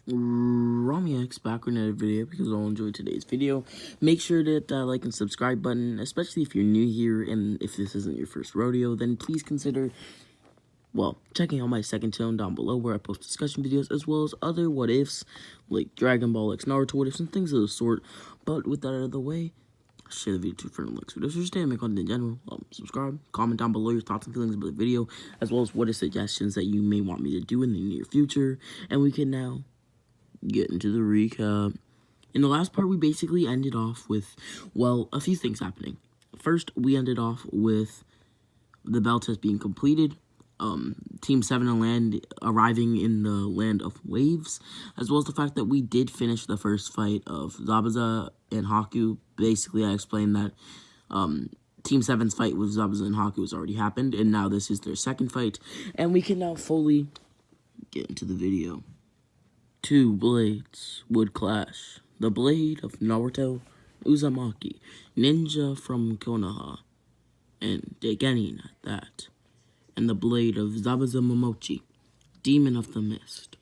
RommyX back with another video because I'll enjoy today's video. Make sure to hit that like and subscribe button, especially if you're new here, and if this isn't your first rodeo, then please consider, well, checking out my second channel down below where I post discussion videos as well as other what ifs, like Dragon Ball X Naruto what ifs and things of the sort. But with that out of the way, share the video to friends and links. So just stay and content in general. Subscribe, comment down below your thoughts and feelings about the video, as well as what are suggestions that you may want me to do in the near future. And we can now get into the recap. In the last part, we basically ended off with, well, a few things happening. First, we ended off with the bell test being completed, Team 7 and land arriving in the land of waves, as well as the fact that we did finish the first fight of Zabuza and Haku. Basically, I explained that Team 7's fight with Zabuza and Haku has already happened, and now this is their second fight, and we can now fully get into the video. Two blades would clash. The blade of Naruto Uzumaki, ninja from Konoha, and Degenin at that, and the blade of Zabuza Momochi, demon of the mist,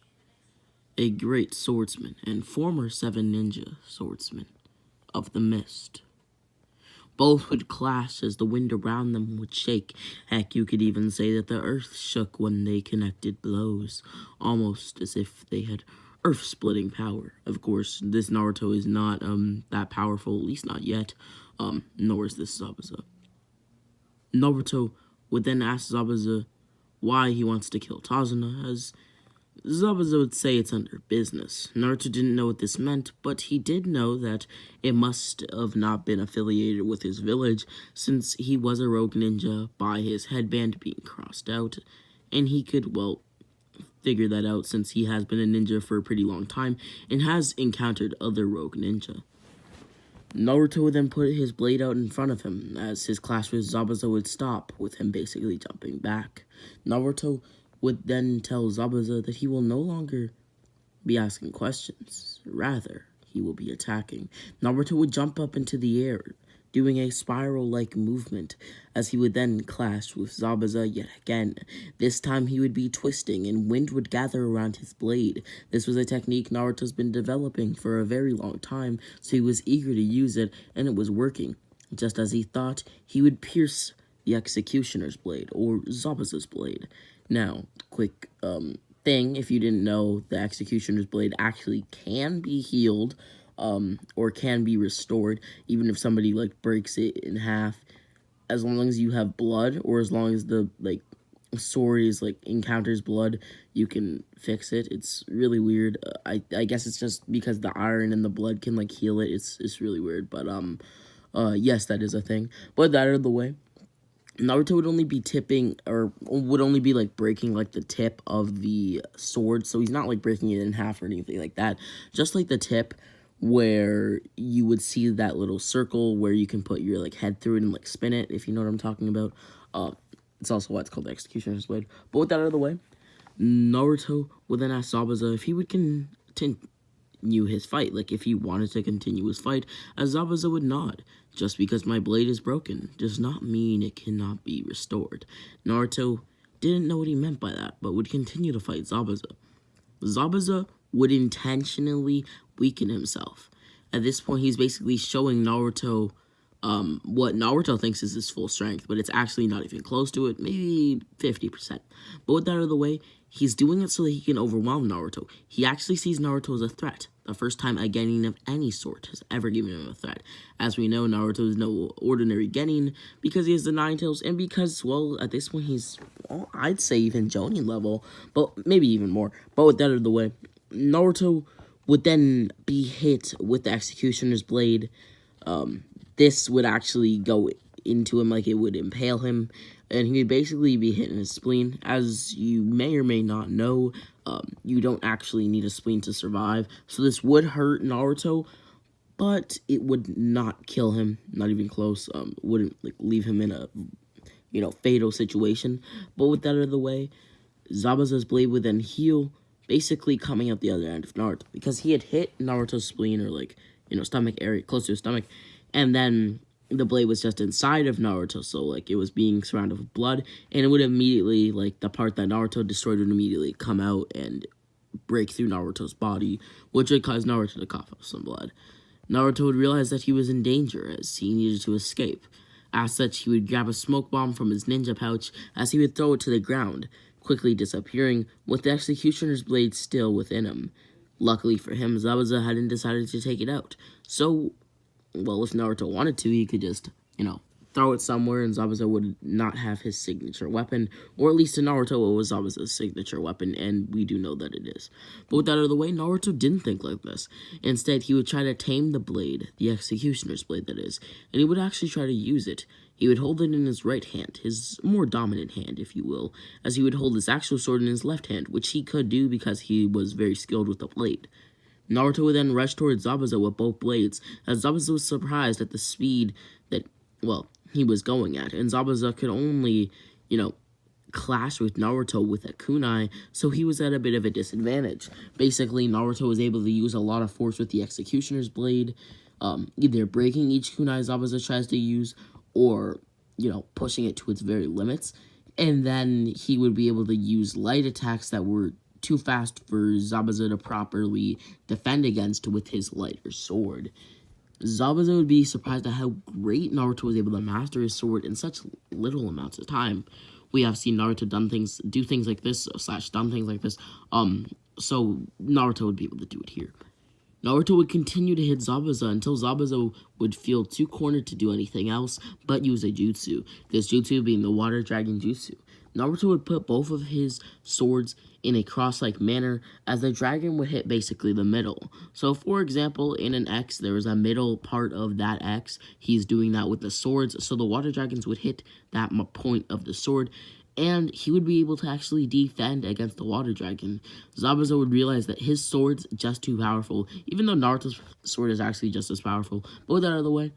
a great swordsman and former 7 ninja swordsman of the mist. Both would clash as the wind around them would shake. Heck, you could even say that the earth shook when they connected blows, almost as if they had earth-splitting power. Of course, this Naruto is not that powerful, at least not yet, nor is this Zabuza. Naruto would then ask Zabuza why he wants to kill Tazuna, as Zabuza would say it's under business. Naruto didn't know what this meant, but he did know that it must have not been affiliated with his village, since he was a rogue ninja by his headband being crossed out, and he could, well, figure that out since he has been a ninja for a pretty long time and has encountered other rogue ninja. Naruto would then put his blade out in front of him as his clash with Zabuza would stop, with him basically jumping back. Naruto would then tell Zabuza that he will no longer be asking questions, rather he will be attacking. Naruto would jump up into the air, doing a spiral-like movement, as he would then clash with Zabuza yet again. This time he would be twisting, and wind would gather around his blade. This was a technique Naruto's been developing for a very long time, so he was eager to use it, and it was working. Just as he thought, he would pierce the Executioner's blade, or Zabuza's blade. Now, quick thing, if you didn't know, the Executioner's blade actually can be healed, or can be restored, even if somebody, like, breaks it in half, as long as you have blood, or as long as the, like, sword is, like, encounters blood, you can fix it. It's really weird. I guess it's just because the iron and the blood can, like, heal it. It's really weird, but, yes, that is a thing. But that out of the way, Naruto would only be tipping, or would only be, like, breaking, like, the tip of the sword, so he's not, like, breaking it in half or anything like that. Just, like, the tip where you would see that little circle where you can put your, like, head through it and, like, spin it, if you know what I'm talking about. It's also why it's called the Executioner's Blade. But with that out of the way, Naruto would then ask Zabuza if he would continue his fight, like, if he wanted to continue his fight, as Zabuza would nod. Just because my blade is broken does not mean it cannot be restored. Naruto didn't know what he meant by that, but would continue to fight Zabuza. Zabuza would intentionally weaken himself. At this point, he's basically showing Naruto what Naruto thinks is his full strength, but it's actually not even close to it, maybe 50%. But with that out of the way, he's doing it so that he can overwhelm Naruto. He actually sees Naruto as a threat, the first time a genin of any sort has ever given him a threat. As we know, Naruto is no ordinary genin because he has the 9 tails, and because, well, at this point he's, well, I'd say even Jonin level, but maybe even more. But with that out of the way, Naruto would then be hit with the Executioner's blade. This would actually go into him, like it would impale him, and he would basically be hit in his spleen. As you may or may not know, you don't actually need a spleen to survive, so this would hurt Naruto, but it would not kill him, not even close. Wouldn't, like, leave him in a, you know, fatal situation. But with that out of the way, Zabuza's blade would then heal, basically coming out the other end of Naruto, because he had hit Naruto's spleen, or, like, you know, stomach area, close to his stomach, and then the blade was just inside of Naruto, so, like, it was being surrounded with blood, and it would immediately, like, the part that Naruto destroyed would immediately come out and break through Naruto's body, which would cause Naruto to cough up some blood. Naruto would realize that he was in danger as he needed to escape. As such, he would grab a smoke bomb from his ninja pouch as he would throw it to the ground, quickly disappearing with the executioner's blade still within him. Luckily for him, Zabuza hadn't decided to take it out. So, well, if Naruto wanted to, he could just, throw it somewhere and Zabuza would not have his signature weapon, or at least to Naruto it was Zabuza's signature weapon, and we do know that it is. But with that out of the way, Naruto didn't think like this. Instead, he would try to tame the blade, the executioner's blade that is, and he would actually try to use it. He would hold it in his right hand, his more dominant hand, if you will, as he would hold his actual sword in his left hand, which he could do because he was very skilled with the blade. Naruto would then rush towards Zabuza with both blades, as Zabuza was surprised at the speed that, he was going at, and Zabuza could only, clash with Naruto with a kunai, so he was at a bit of a disadvantage. Basically, Naruto was able to use a lot of force with the executioner's blade, either breaking each kunai Zabuza tries to use, or, pushing it to its very limits, and then he would be able to use light attacks that were too fast for Zabuza to properly defend against with his lighter sword. Zabuza would be surprised at how great Naruto was able to master his sword in such little amounts of time. We have seen Naruto do things like this, done things like this, so Naruto would be able to do it here. Naruto would continue to hit Zabuza until Zabuza would feel too cornered to do anything else but use a jutsu, this jutsu being the Water Dragon Jutsu. Naruto would put both of his swords in a cross-like manner as the dragon would hit basically the middle. So, for example, in an X, there is a middle part of that X. He's doing that with the swords, so the water dragons would hit that point of the sword, and he would be able to actually defend against the water dragon. Zabuza would realize that his sword's just too powerful, even though Naruto's sword is actually just as powerful. But with that out of the way,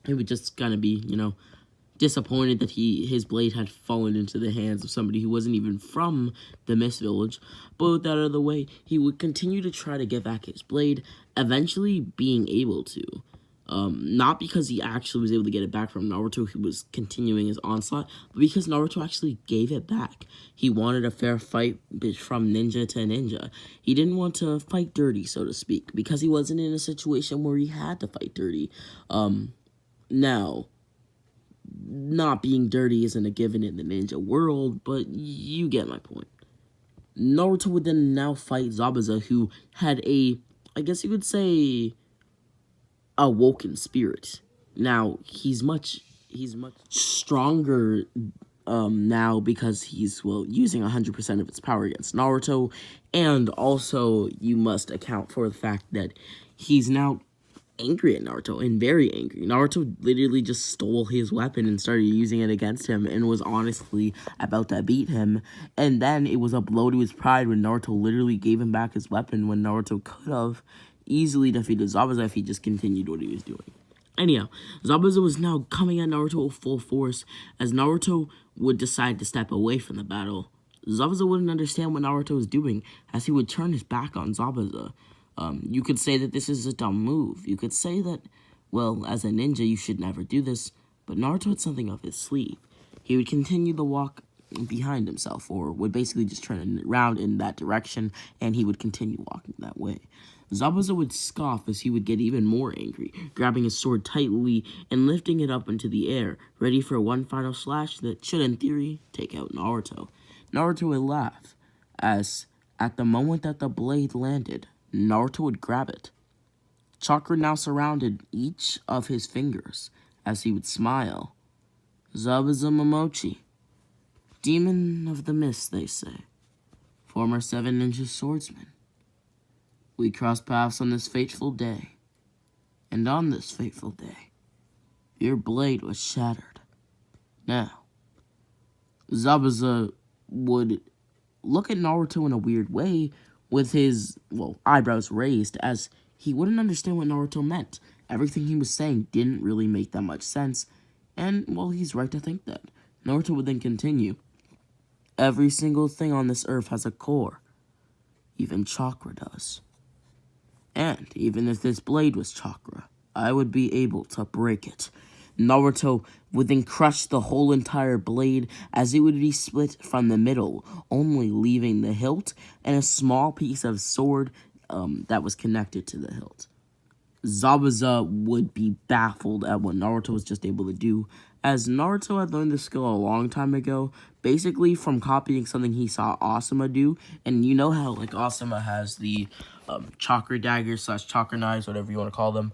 he would just kind of be, disappointed that his blade had fallen into the hands of somebody who wasn't even from the Mist Village. But with that out of the way, he would continue to try to get back his blade, eventually being able to. Not because he actually was able to get it back from Naruto, who was continuing his onslaught, but because Naruto actually gave it back. He wanted a fair fight from ninja to ninja. He didn't want to fight dirty, so to speak, because he wasn't in a situation where he had to fight dirty. Now, not being dirty isn't a given in the ninja world, but you get my point. Naruto would then now fight Zabuza, who had I guess you could say, awoken spirit. Now, he's much stronger now because he's, using 100% of its power against Naruto, and also you must account for the fact that he's now angry at Naruto, and very angry. Naruto literally just stole his weapon and started using it against him and was honestly about to beat him, and then it was a blow to his pride when Naruto literally gave him back his weapon when Naruto could have easily defeated Zabuza if he just continued what he was doing. Anyhow, Zabuza was now coming at Naruto with full force. As Naruto would decide to step away from the battle, Zabuza wouldn't understand what Naruto was doing, as he would turn his back on Zabuza. You could say that this is a dumb move. You could say that, as a ninja, you should never do this, but Naruto had something up his sleeve. He would continue the walk behind himself, or would basically just turn around in that direction, and he would continue walking that way. Zabuza would scoff as he would get even more angry, grabbing his sword tightly and lifting it up into the air, ready for one final slash that should, in theory, take out Naruto. Naruto would laugh, as, at the moment that the blade landed, Naruto would grab it. Chakra now surrounded each of his fingers, as he would smile. Zabuza Momochi, demon of the mist, they say, former 7 ninja swordsman. We crossed paths on this fateful day, and on this fateful day, your blade was shattered. Now, Zabuza would look at Naruto in a weird way, with his, eyebrows raised, as he wouldn't understand what Naruto meant. Everything he was saying didn't really make that much sense, and, he's right to think that. Naruto would then continue. Every single thing on this earth has a core. Even chakra does. And even if this blade was chakra, I would be able to break it. Naruto would then crush the whole entire blade as it would be split from the middle, only leaving the hilt and a small piece of sword that was connected to the hilt. Zabuza would be baffled at what Naruto was just able to do, as Naruto had learned this skill a long time ago, basically from copying something he saw Asuma do. And you know how, like, Asuma has the chakra daggers slash chakra knives, whatever you want to call them.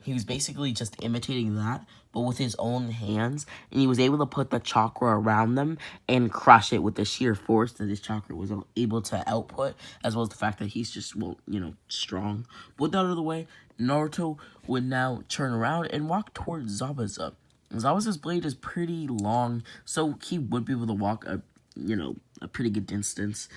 He was basically just imitating that, but with his own hands, and he was able to put the chakra around them and crush it with the sheer force that his chakra was able to output, as well as the fact that he's just, well, you know, strong. But with that out of the way, Naruto would now turn around and walk towards Zabuza. Zabuza's blade is pretty long, so he would be able to walk a pretty good distance.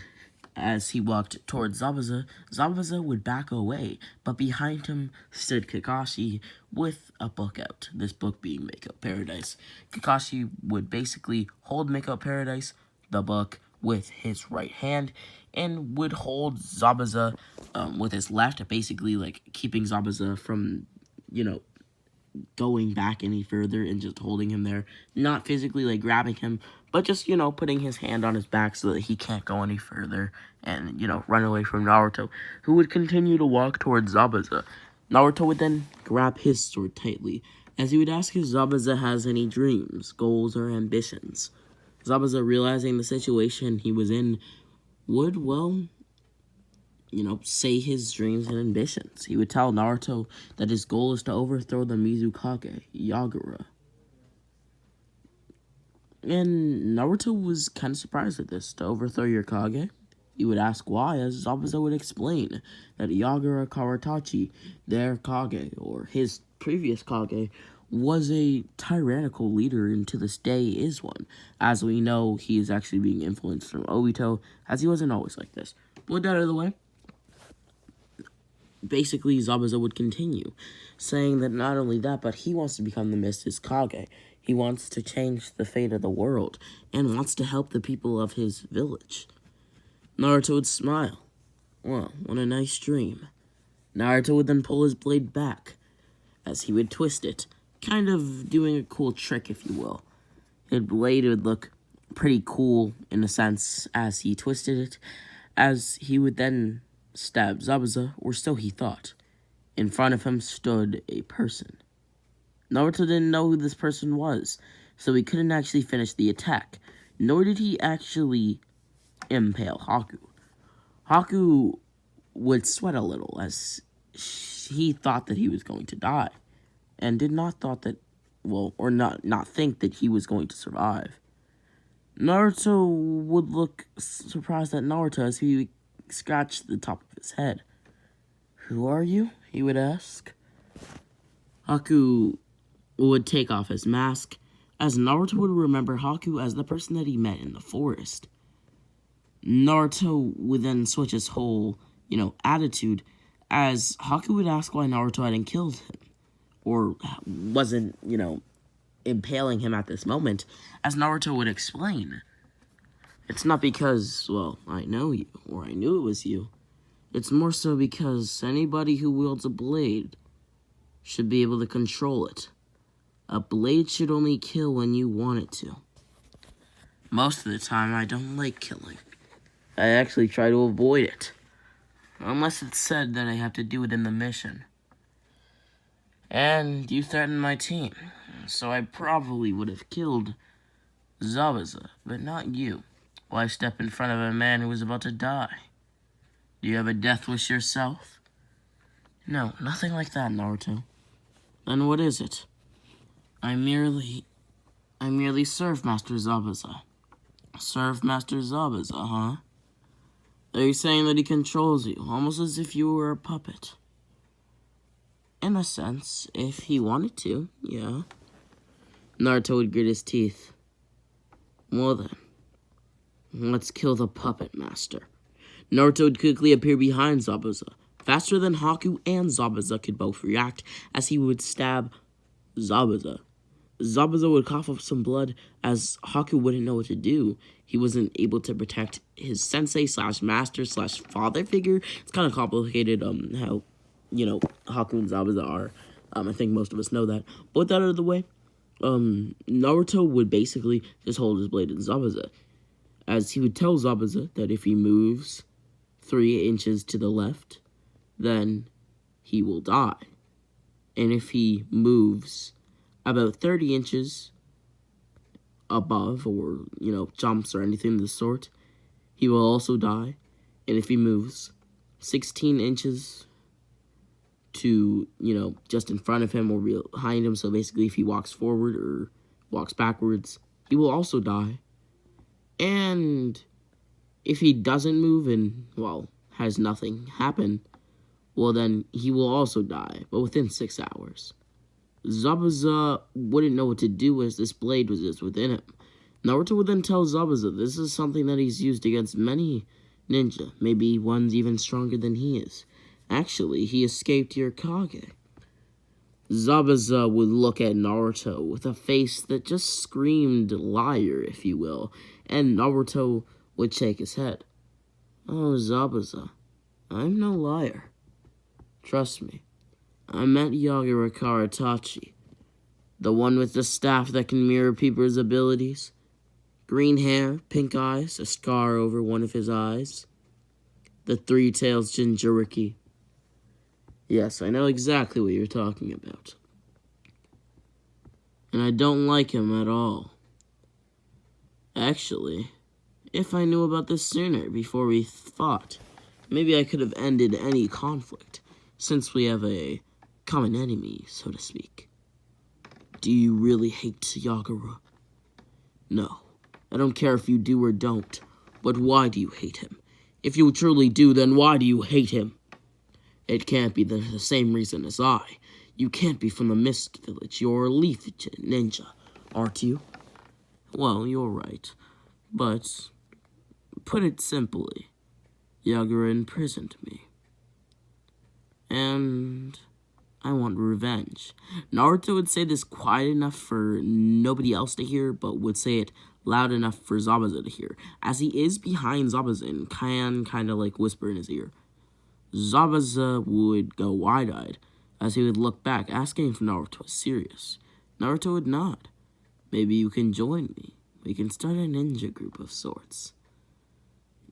As he walked towards Zabuza, Zabuza would back away, but behind him stood Kakashi with a book out, this book being Makeup Paradise. Kakashi would basically hold Makeup Paradise, the book, with his right hand, and would hold Zabuza with his left, basically like keeping Zabuza from, going back any further and just holding him there. Not physically like grabbing him, but just, putting his hand on his back so that he can't go any further and, run away from Naruto, who would continue to walk towards Zabuza. Naruto would then grab his sword tightly, as he would ask if Zabuza has any dreams, goals, or ambitions. Zabuza, realizing the situation he was in, would, say his dreams and ambitions. He would tell Naruto that his goal is to overthrow the Mizukage, Yagura. And Naruto was kind of surprised at this, to overthrow your Kage. He would ask why, as Zabuza would explain that Yagura Kawatachi, their Kage, or his previous Kage, was a tyrannical leader and to this day is one. As we know, he is actually being influenced from Obito, as he wasn't always like this. With that out of the way, basically Zabuza would continue, saying that not only that, but he wants to become the Mrs. Kage. He wants to change the fate of the world, and wants to help the people of his village. Naruto would smile. Well, what a nice dream. Naruto would then pull his blade back, as he would twist it, kind of doing a cool trick, if you will. His blade would look pretty cool, in a sense, as he twisted it, as he would then stab Zabuza, or so he thought. In front of him stood a person. Naruto didn't know who this person was, so he couldn't actually finish the attack, nor did he actually impale Haku. Haku would sweat a little, as he thought that he was going to die, and did not thought that, not think that he was going to survive. Naruto would look surprised at Naruto as he scratched the top of his head. "Who are you?" he would ask. Haku would take off his mask, as Naruto would remember Haku as the person that he met in the forest. Naruto would then switch his whole, attitude, as Haku would ask why Naruto hadn't killed him, or wasn't, impaling him at this moment, as Naruto would explain. It's not because, I know you, or I knew it was you. It's more so because anybody who wields a blade should be able to control it. A blade should only kill when you want it to. Most of the time, I don't like killing. I actually try to avoid it. Unless it's said that I have to do it in the mission. And you threatened my team, so I probably would have killed Zabuza, but not you. Why step in front of a man who was about to die? Do you have a death wish yourself? No, nothing like that, Naruto. Then what is it? I merely serve Master Zabuza. Serve Master Zabuza, huh? Are you saying that he controls you, almost as if you were a puppet? In a sense, if he wanted to, yeah. Naruto would grit his teeth. Well then, let's kill the puppet master. Naruto would quickly appear behind Zabuza, faster than Haku and Zabuza could both react, as he would stab Zabuza. Zabuza would cough up some blood, as Haku wouldn't know what to do. He wasn't able to protect his sensei slash master slash father figure. It's kind of complicated, how, Haku and Zabuza are. I think most of us know that. But with that out of the way, Naruto would basically just hold his blade in Zabuza, as he would tell Zabuza that if he moves 3 inches to the left, then he will die. And if he moves about 30 inches above, or, jumps or anything of the sort, he will also die. And if he moves 16 inches to, just in front of him or behind him, so basically if he walks forward or walks backwards, he will also die. And if he doesn't move and, has nothing happen, well, then he will also die, but within 6 hours. Zabuza wouldn't know what to do as this blade was just within him. Naruto would then tell Zabuza this is something that he's used against many ninja, maybe one's even stronger than he is. Actually, he escaped your Kage. Zabuza would look at Naruto with a face that just screamed liar, if you will, and Naruto would shake his head. Oh, Zabuza, I'm no liar. Trust me, I met Yagura Karatachi, the one with the staff that can mirror people's abilities. Green hair, pink eyes, a scar over one of his eyes. The 3 Tails Jinchuriki. Yes, I know exactly what you're talking about. And I don't like him at all. Actually, if I knew about this sooner before we fought, maybe I could have ended any conflict, since we have a common enemy, so to speak. Do you really hate Yagura? No, I don't care if you do or don't, but why do you hate him? If you truly do, then why do you hate him? It can't be the same reason as I. You can't be from the Mist Village. You're a Leaf Ninja, aren't you? Well, you're right, but put it simply, Yagura imprisoned me. And I want revenge. Naruto would say this quiet enough for nobody else to hear, but would say it loud enough for Zabuza to hear, as he is behind Zabuza and can kind of whisper in his ear. Zabuza would go wide-eyed, as he would look back, asking if Naruto was serious. Naruto would nod. Maybe you can join me. We can start a ninja group of sorts.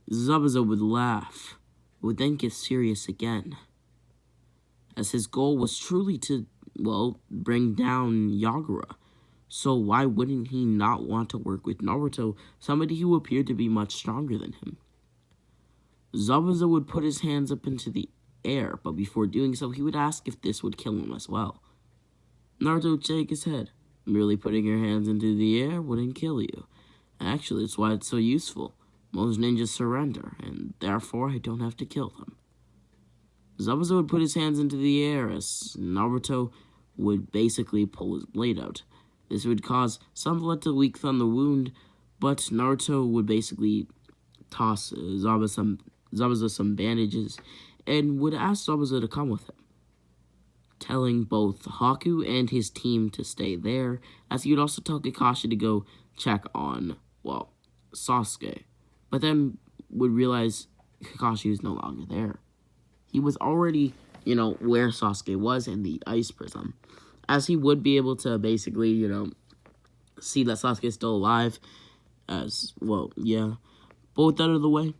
Zabuza would laugh, would then get serious again, as his goal was truly to, bring down Yagura. So why wouldn't he not want to work with Naruto, somebody who appeared to be much stronger than him? Zabuza would put his hands up into the air, but before doing so, he would ask if this would kill him as well. Naruto would shake his head. Merely putting your hands into the air wouldn't kill you. Actually, that's why it's so useful. Most ninjas surrender, and therefore I don't have to kill them. Zabuza would put his hands into the air as Naruto would basically pull his blade out. This would cause some blood to leak from the wound, but Naruto would basically toss Zabuza some bandages and would ask Zabuza to come with him, telling both Haku and his team to stay there, as he would also tell Kakashi to go check on, Sasuke, but then would realize Kakashi was no longer there. He was already, where Sasuke was in the ice prism, as he would be able to basically, see that Sasuke is still alive, as, yeah. But with that out of the way,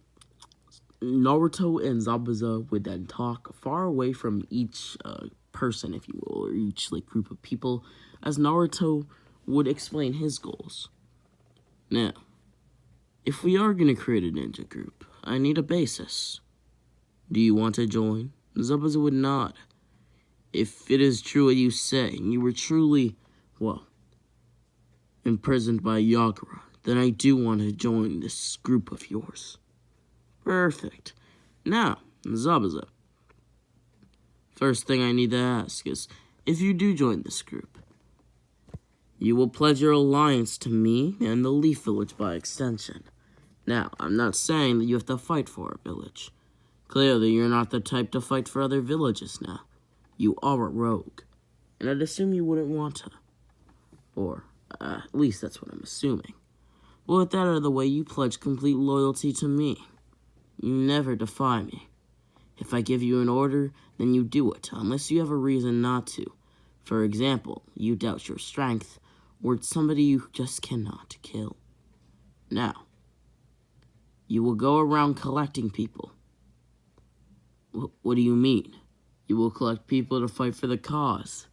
Naruto and Zabuza would then talk far away from each person, if you will, or each group of people, as Naruto would explain his goals. Now, if we are going to create a ninja group, I need a basis. Do you want to join? Zabuza would nod. If it is true what you say, and you were truly, imprisoned by Yagura, then I do want to join this group of yours. Perfect. Now, Zabuza, first thing I need to ask is, if you do join this group, you will pledge your alliance to me and the Leaf Village by extension. Now, I'm not saying that you have to fight for a village. Clearly, you're not the type to fight for other villages now. You are a rogue, and I'd assume you wouldn't want to. Or, at least that's what I'm assuming. Well, with that out of the way, you pledge complete loyalty to me. You never defy me. If I give you an order, then you do it, unless you have a reason not to. For example, you doubt your strength, or it's somebody you just cannot kill. Now, you will go around collecting people. What do you mean? You will collect people to fight for the cause.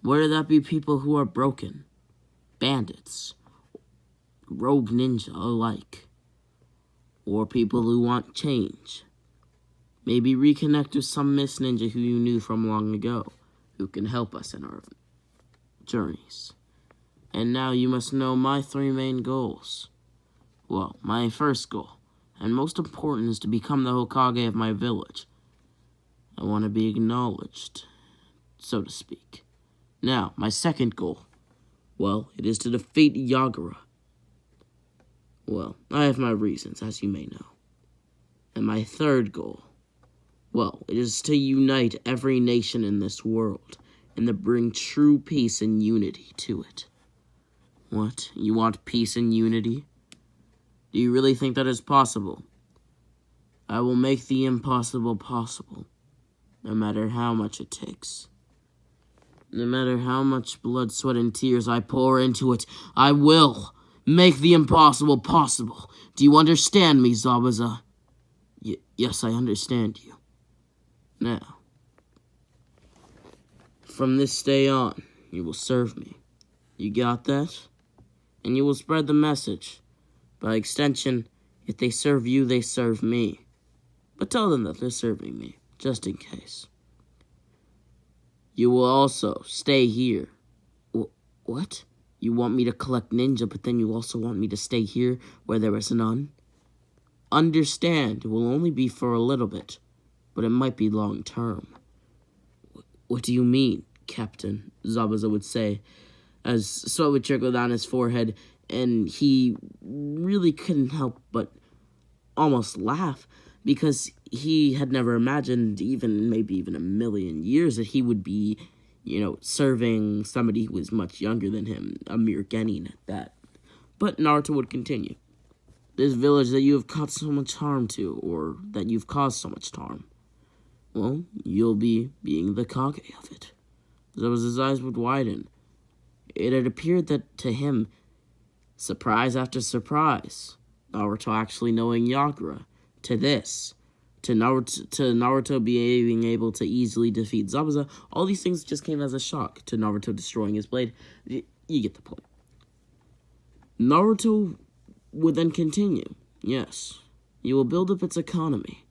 Whether that be people who are broken, bandits, rogue ninja alike, or people who want change. Maybe reconnect with some Miss Ninja who you knew from long ago, who can help us in our journeys. And now you must know my 3 main goals. Well, my first goal, and most important, is to become the Hokage of my village. I want to be acknowledged, so to speak. Now, my second goal, well, it is to defeat Yagura. Well, I have my reasons, as you may know. And my third goal, well, it is to unite every nation in this world, and to bring true peace and unity to it. What? You want peace and unity? Do you really think that is possible? I will make the impossible possible, no matter how much it takes. No matter how much blood, sweat, and tears I pour into it, I will make the impossible possible. Do you understand me, Zabuza? Yes, I understand you. Now, from this day on, you will serve me. You got that? And you will spread the message. By extension, if they serve you, they serve me. But tell them that they're serving me, just in case. You will also stay here. What? You want me to collect ninja, but then you also want me to stay here where there is none? Understand, it will only be for a little bit, but it might be long term. What do you mean, Captain? Zabuza would say, as sweat would trickle down his forehead, and he really couldn't help but almost laugh, because he had never imagined, maybe even a million years, that he would be, serving somebody who was much younger than him, a mere genin at that. But Naruto would continue. This village that you have caused so much harm to, or that you've caused so much harm, well, you'll be being the Kage of it. Zabuza's eyes would widen. It had appeared that to him, surprise after surprise, Naruto actually knowing Yagura, to Naruto being able to easily defeat Zabuza, all these things just came as a shock to Naruto destroying his blade. You get the point. Naruto would then continue. Yes, you will build up its economy.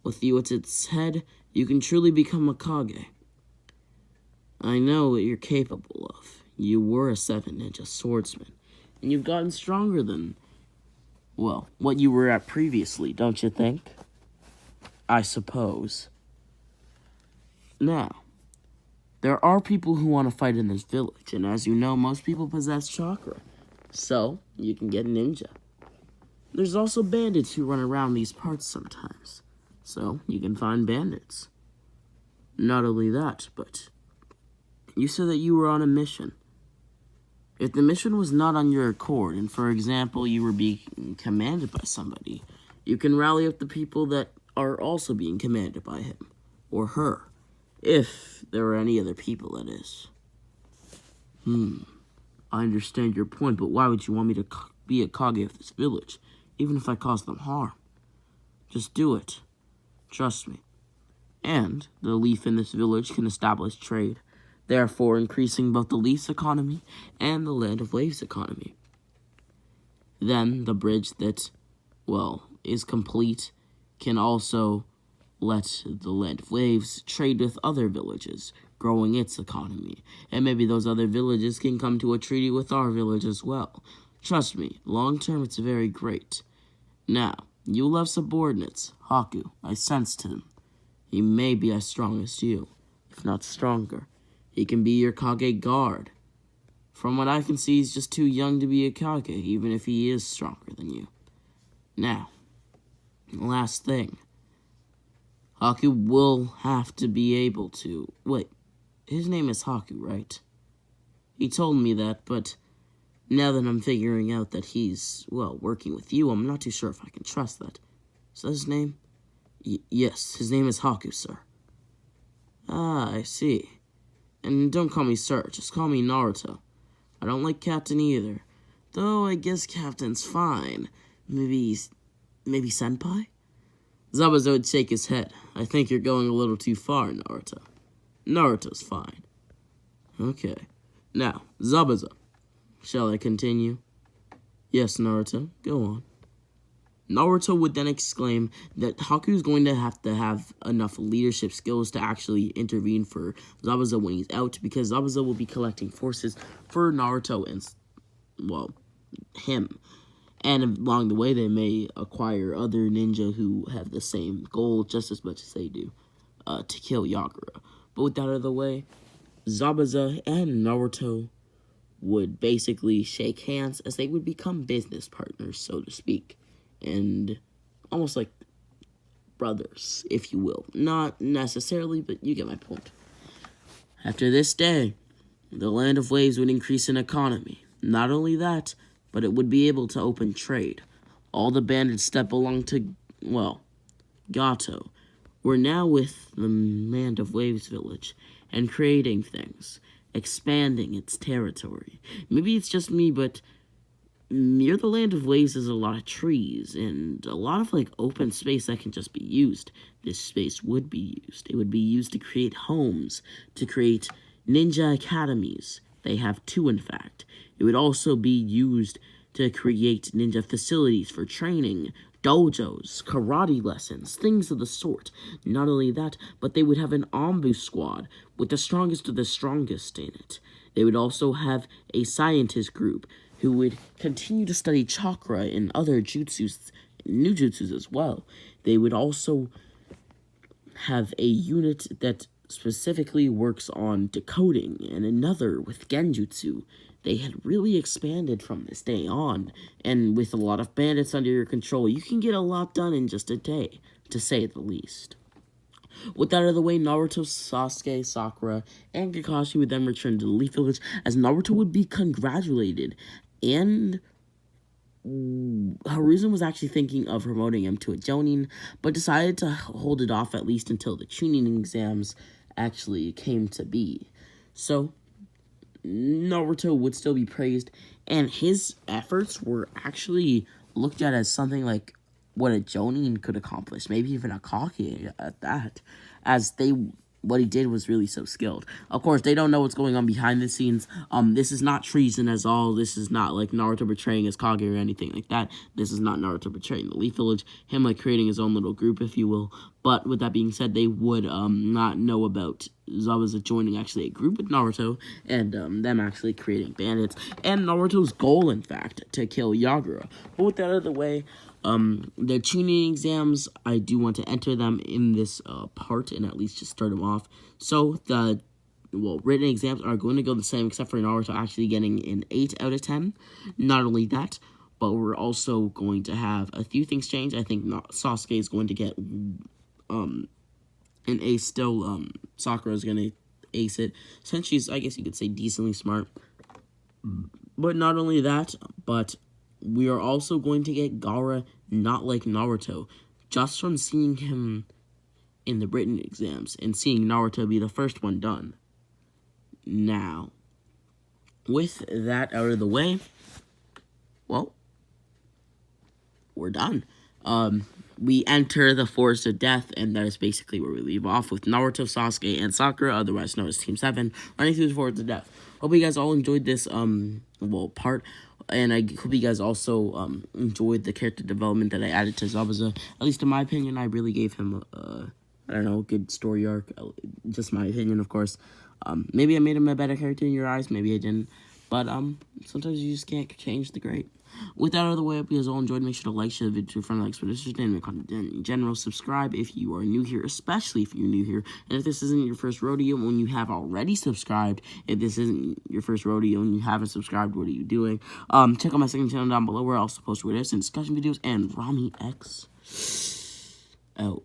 With you at its head, you can truly become a Kage. I know what you're capable of. You were a 7-ninja swordsman, and you've gotten stronger than, well, what you were at previously, don't you think? I suppose. Now, there are people who want to fight in this village, and as you know, most people possess chakra, so you can get ninja. There's also bandits who run around these parts sometimes, so you can find bandits. Not only that, but you said that you were on a mission. If the mission was not on your accord, and for example, you were being commanded by somebody, you can rally up the people that are also being commanded by him, or her, if there are any other people, that is. I understand your point, but why would you want me to be a Kage of this village, even if I cause them harm? Just do it. Trust me. And the leaf in this village can establish trade, therefore increasing both the leaf's economy and the Land of Waves economy. Then the bridge that, well, is complete can also let the Land of Waves trade with other villages, growing its economy. And maybe those other villages can come to a treaty with our village as well. Trust me, long term it's very great. Now, you'll have subordinates. Haku, I sensed him. He may be as strong as you, if not stronger. He can be your Kage guard. From what I can see, he's just too young to be a Kage, even if he is stronger than you. Now, last thing. Haku will have to be able to... Wait, his name is Haku, right? He told me that, but now that I'm figuring out that he's, well, working with you, I'm not too sure if I can trust that. Is that his name? Yes, his name is Haku, sir. Ah, I see. And don't call me sir, just call me Naruto. I don't like Captain either. Though I guess Captain's fine. Maybe Senpai? Zabuza would shake his head. I think you're going a little too far, Naruto. Naruto's fine. Okay. Now, Zabuza. Shall I continue? Yes, Naruto. Go on. Naruto would then exclaim that Haku's going to have enough leadership skills to actually intervene for Zabuza when he's out, because Zabuza will be collecting forces for Naruto and, well, him. And along the way, they may acquire other ninja who have the same goal just as much as they do, to kill Yagura. But with that out of the way, Zabuza and Naruto would basically shake hands as they would become business partners, so to speak. And almost like brothers, if you will. Not necessarily, but you get my point. After this day, the Land of Waves would increase in economy. Not only that, but it would be able to open trade. All the bandits that belonged to, well, Gato were now with the Land of Waves village and creating things, expanding its territory. Maybe it's just me, but near the Land of Waves is a lot of trees and a lot of open space that can just be used. This space would be used. It would be used to create homes, to create ninja academies. They have two, in fact. It would also be used to create ninja facilities for training, dojos, karate lessons, things of the sort. Not only that, but they would have an Ambu squad with the strongest of the strongest in it. They would also have a scientist group who would continue to study chakra and other jutsus, new jutsus as well. They would also have a unit that specifically works on decoding, and another with genjutsu. They had really expanded from this day on, and with a lot of bandits under your control, you can get a lot done in just a day, to say the least. With that out of the way, Naruto, Sasuke, Sakura, and Kakashi would then return to the Leaf Village, as Naruto would be congratulated, and Hiruzen was actually thinking of promoting him to a Jonin, but decided to hold it off at least until the Chunin exams actually came to be. So, Naruto would still be praised, and his efforts were actually looked at as something like what a Jonin could accomplish, maybe even a Kage at that, as what he did was really so skilled. Of course, they don't know what's going on behind the scenes. This is not treason as all. This is not like Naruto betraying his Kage or anything like that. This is not Naruto betraying the Leaf Village. Him creating his own little group, if you will. But with that being said, they would not know about Zabuza joining actually a group with Naruto and them actually creating bandits. And Naruto's goal, in fact, to kill Yagura. But with that out of the way, the tuning exams, I do want to enter them in this part and at least just start them off. So the written exams are going to go the same, except for Naruto actually getting an 8 out of 10. Not only that, but we're also going to have a few things change. I think Sasuke is going to get an ace still. Sakura is going to ace it, since she's, I guess you could say, decently smart. But not only that, but we are also going to get Gaara not like Naruto, just from seeing him in the written exams and seeing Naruto be the first one done. Now, with that out of the way, well, we're done. We enter the Forest of Death, and that is basically where we leave off with Naruto, Sasuke, and Sakura, otherwise known as Team 7, running through the Forest of Death. Hope you guys all enjoyed this, part, and I hope you guys also, enjoyed the character development that I added to Zabuza. At least in my opinion, I really gave him, I don't know, a good story arc, just my opinion, of course. Maybe I made him a better character in your eyes, maybe I didn't, but, sometimes you just can't change the great. With that out of the way, I hope you guys all enjoyed. Make sure to like, share the video to your friend, like, for this and content in general. Subscribe if you are new here, especially if you're new here. And if this isn't your first rodeo, when you have already subscribed, if this isn't your first rodeo and you haven't subscribed, what are you doing? Check out my second channel down below where I also post videos and discussion videos, and Rami X out.